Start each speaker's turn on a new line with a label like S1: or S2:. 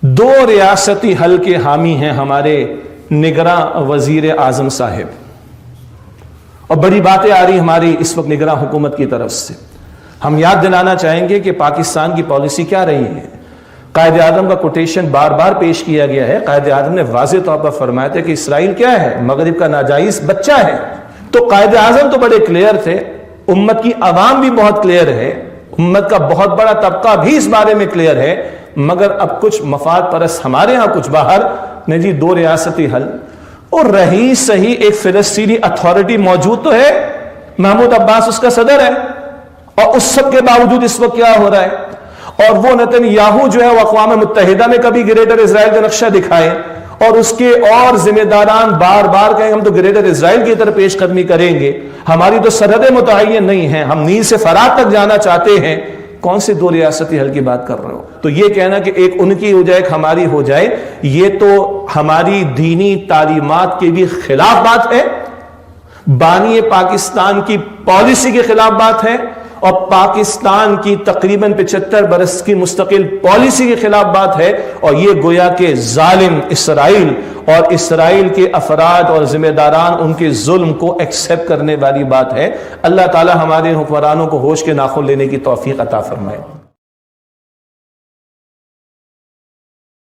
S1: دو ریاستی حل کے حامی ہیں ہمارے نگراں وزیر اعظم صاحب، اور بڑی باتیں آ رہی ہماری اس وقت نگراں حکومت کی طرف سے۔ ہم یاد دلانا چاہیں گے کہ پاکستان کی پالیسی کیا رہی ہے۔ قائد اعظم کا کوٹیشن بار بار پیش کیا گیا ہے۔ قائد اعظم نے واضح طور پر فرمایا تھا کہ اسرائیل کیا ہے؟ مغرب کا ناجائز بچہ ہے۔ تو قائد اعظم تو بڑے کلیئر تھے، امت کی عوام بھی بہت کلیئر ہے، امت کا بہت بڑا طبقہ بھی اس بارے میں کلیئر ہے، مگر اب کچھ مفاد پرست ہمارے ہاں کچھ باہر نے جی دو ریاستی حل، اور رہی صحیح ایک فلسطینی اتھارٹی موجود تو ہے، محمود عباس اس کا صدر ہے، اور اس سب کے باوجود اس وقت کیا ہو رہا ہے؟ اور وہ نتن یاہو جو ہے وہ اقوام متحدہ میں کبھی گریٹر اسرائیل کا نقشہ دکھائے، اور اس کے اور ذمہ داران بار بار کہیں ہم تو گریٹر اسرائیل کی طرف پیش قدمی کریں گے، ہماری تو سرحدیں متعین نہیں ہیں، ہم نیل سے فرات تک جانا چاہتے ہیں۔ کون سے دو ریاستی حل کی بات کر رہے ہو؟ تو یہ کہنا کہ ایک ان کی ہو جائے ایک ہماری ہو جائے، یہ تو ہماری دینی تعلیمات کے بھی خلاف بات ہے، بانی پاکستان کی پالیسی کے خلاف بات ہے، اور پاکستان کی تقریباً 75 برس کی مستقل پالیسی کے خلاف بات ہے، اور یہ گویا کہ ظالم اسرائیل اور اسرائیل کے افراد اور ذمہ داران ان کے ظلم کو ایکسیپٹ کرنے والی بات ہے۔ اللہ تعالی ہمارے حکمرانوں کو ہوش کے ناخن لینے کی توفیق عطا فرمائے۔